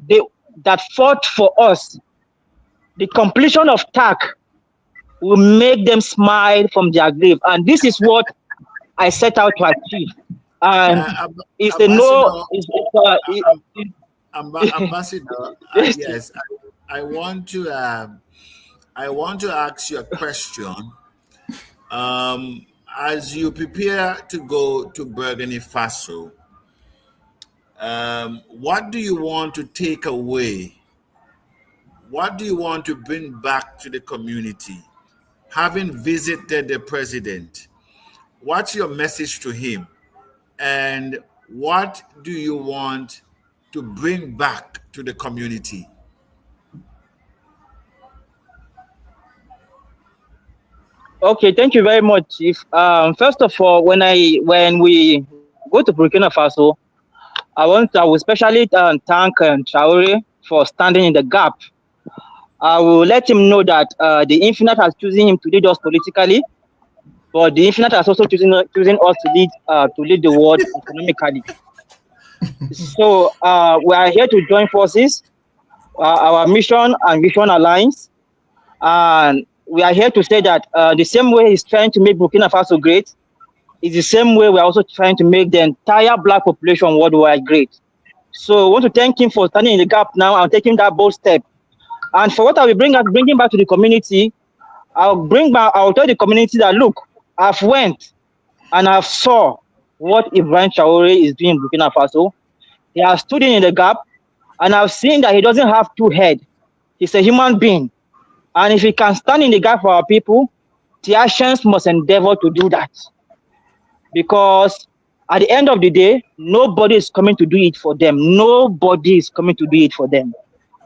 that fought for us, the completion of TACC will make them smile from their grave. And this is what I set out to achieve. And it's a no, Ambassador, Ambassador, yes, yes, I want to ask you a question. As you prepare to go to Burkina Faso, what do you want to take away? What do you want to bring back to the community? Having visited the president, what's your message to him? And what do you want to bring back to the community? okay, thank you very much, Chief. First of all, when we go to Burkina Faso, I will especially thank Traore for standing in the gap. I will let him know that the Infinite has chosen him to lead us politically, but the Infinite has also chosen us to lead the world economically. So we are here to join forces. Our mission and vision aligns, and we are here to say that the same way he's trying to make Burkina Faso great is the same way we're also trying to make the entire black population worldwide great. So I want to thank him for standing in the gap now and taking that bold step. And for what I will bringing back to the community, I'll tell the community that, look, I've went and I've saw what Ibrahim Traore is doing in Burkina Faso. He has stood in the gap, and I've seen that he doesn't have two heads. He's a human being. And if he can stand in the gap for our people, Tacians must endeavor to do that. Because at the end of the day, nobody is coming to do it for them. Nobody is coming to do it for them.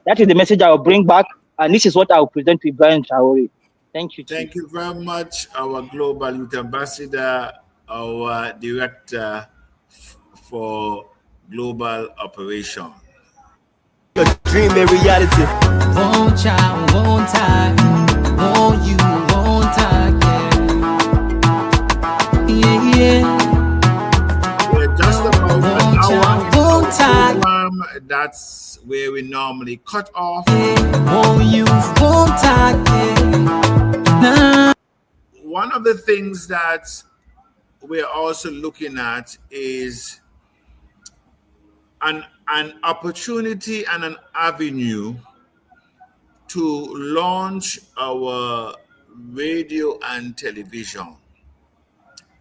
That is the message I will bring back, and this is what I will present to Ibrahim Traore. Thank you, Chief. Thank you very much, our Global Youth Ambassador, our Director for Global Operation. Your dream a reality. Won't child, won't I? Won't you, won't I? Yeah, yeah. We're just about an Won't hour child, into won't the I? program. That's where we normally cut off. Won't you, won't I? Nah. One of the things that we're also looking at is an opportunity and an avenue to launch our radio and television.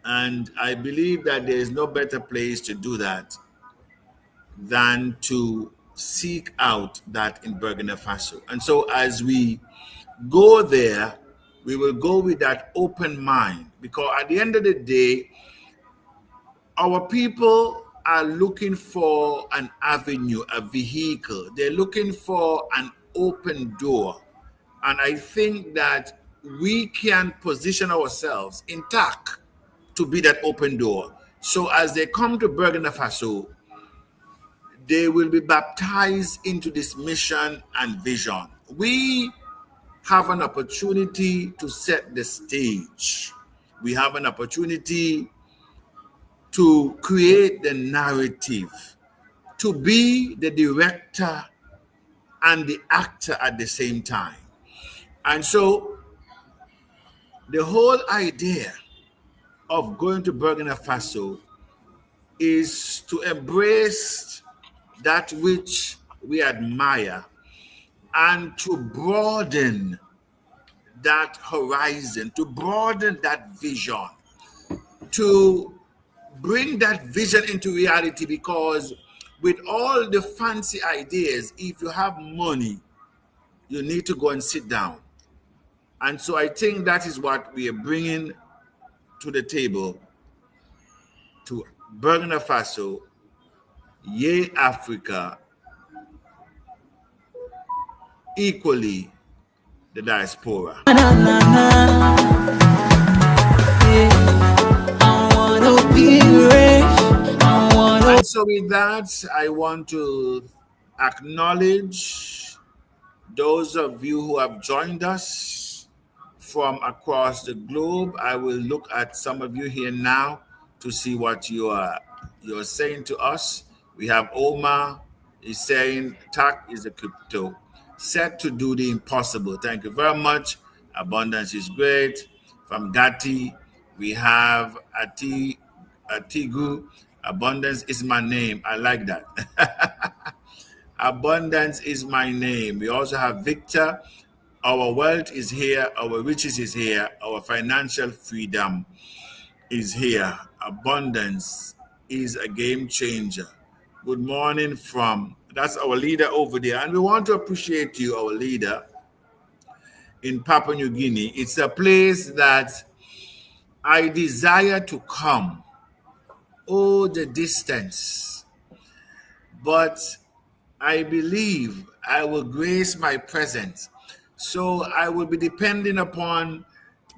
And I believe that there is no better place to do that than to seek out that in Burkina Faso. And so as we go there, we will go with that open mind, because at the end of the day, our people are looking for an avenue, a vehicle. They're looking for an open door. And I think that we can position ourselves in TACC to be that open door. So as they come to Burkina Faso, they will be baptized into this mission and vision. We have an opportunity to set the stage. We have an opportunity to create the narrative, to be the director and the actor at the same time. And so the whole idea of going to Burkina Faso is to embrace that which we admire and to broaden that horizon, to broaden that vision, to bring that vision into reality, because with all the fancy ideas, if you have money, you need to go and sit down. And so I think that is what we are bringing to the table to Burkina Faso, yea, Africa, equally the diaspora. Na, na, na. Yeah. I wanna be rich. I wanna. And so with that, I want to acknowledge those of you who have joined us from across the globe. I will look at some of you here now to see what you're saying to us. We have Omar is saying TACC is a crypto set to do the impossible. Thank you very much. Abundance is great. From Gati, we have Atigu. Abundance is my name. I like that. Abundance is my name. We also have Victor. Our wealth is here. Our riches is here. Our financial freedom is here. Abundance is a game changer. Good morning from, that's our leader over there. And we want to appreciate you, our leader in Papua New Guinea. It's a place that I desire to come. Oh, the distance. But I believe I will grace my presence. So I will be depending upon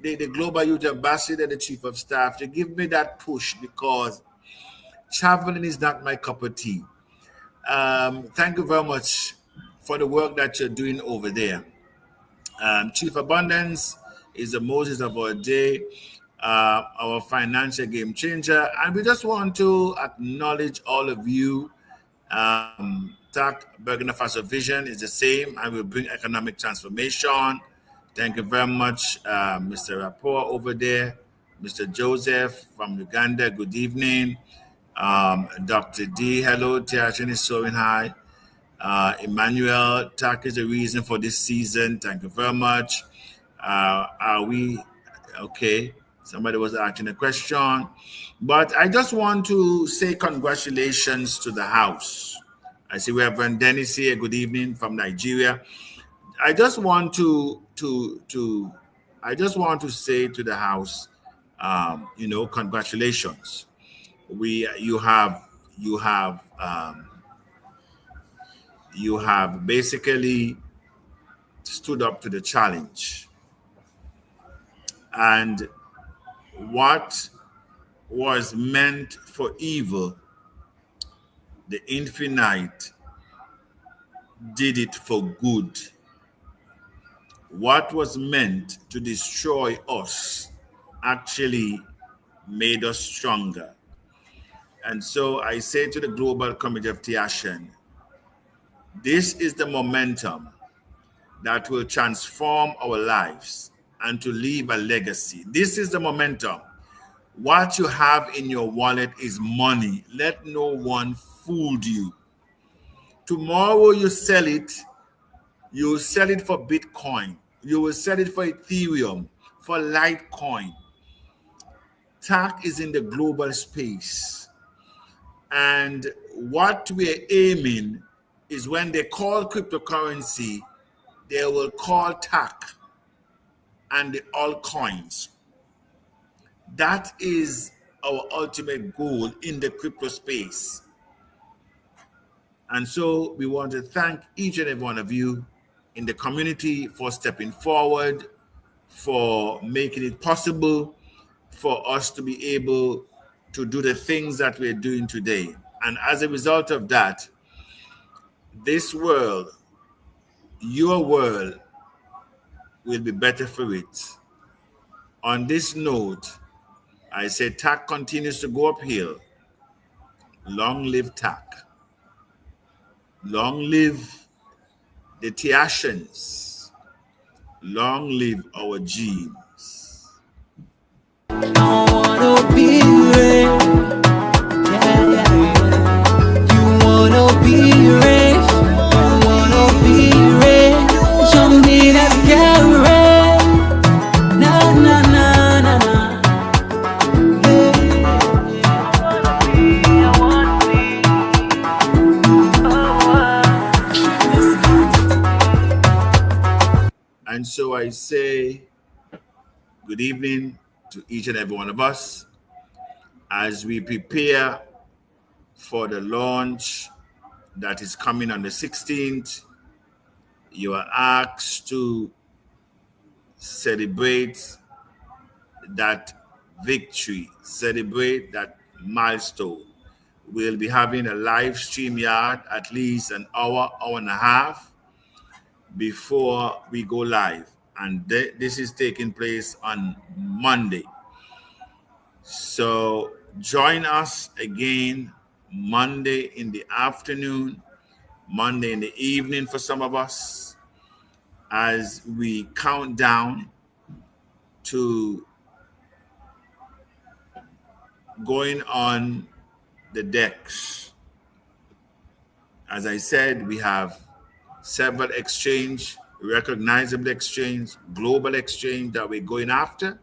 the Global Youth Ambassador, the Chief of Staff, to give me that push, because traveling is not my cup of tea. Thank you very much for the work that you're doing over there. Chief Abundance is the Moses of our day, our financial game changer. And we just want to acknowledge all of you. TACC Burkina Faso vision is the same, and will bring economic transformation. Thank you very much, Mr. Rapport over there, Mr. Joseph from Uganda. Good evening. Dr. D, hello. Tacians is soaring high. Emmanuel, TACC is the reason for this season. Thank you very much. Are we okay? Somebody was asking a question, but I just want to say congratulations to the house. I see we have Dennis here. Good evening from Nigeria. I just want to say to the house, congratulations. You have basically stood up to the challenge, and what was meant for evil, the infinite did it for good. What was meant to destroy us actually made us stronger. And so I say to the Global Committee of TACC, this is the momentum that will transform our lives and to leave a legacy. This is the momentum. What you have in your wallet is money. Let no one fool you. Tomorrow you sell it, you will sell it for Bitcoin. You will sell it for Ethereum, for Litecoin. TACC is in the global space. And what we're aiming is when they call cryptocurrency, they will call TACC and the altcoins. That is our ultimate goal in the crypto space. And so we want to thank each and every one of you in the community for stepping forward, for making it possible for us to be able to do the things that we're doing today. And as a result of that, this world, your world, will be better for it. On this note, I say TACC continues to go uphill. Long live TACC. Long live the Tacians. Long live our genes. I wanna be rich. Yeah, yeah, yeah. You wanna be rich. You wanna be rich. Something that get rich. Na na na na na. And so I say good evening to each and every one of us as we prepare for the launch that is coming on the 16th. You are asked to celebrate that victory, celebrate that milestone. We'll be having a live stream yard at least an hour, hour and a half before we go live. And this is taking place on Monday. So join us again Monday in the afternoon, Monday in the evening for some of us, as we count down to going on the decks. As I said, we have several exchange, recognizable exchange, global exchange that we're going after.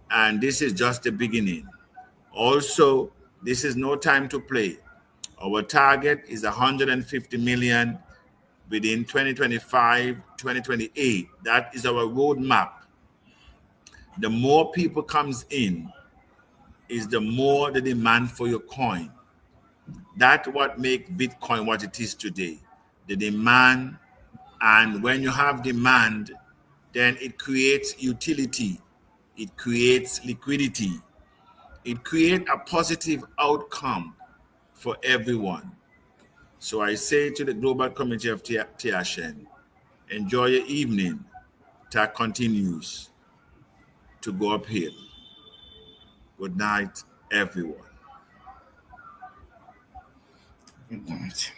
And this is just the beginning. Also, this is no time to play. Our target is 150 million within 2025, 2028. That is our roadmap. The more people comes in, is the more the demand for your coin. That's what makes Bitcoin what it is today. The demand, and when you have demand, then it creates utility. It creates liquidity. It creates a positive outcome for everyone. So I say to the global community of Tacian, enjoy your evening. TACC continues to go uphill. Good night, everyone. Good night.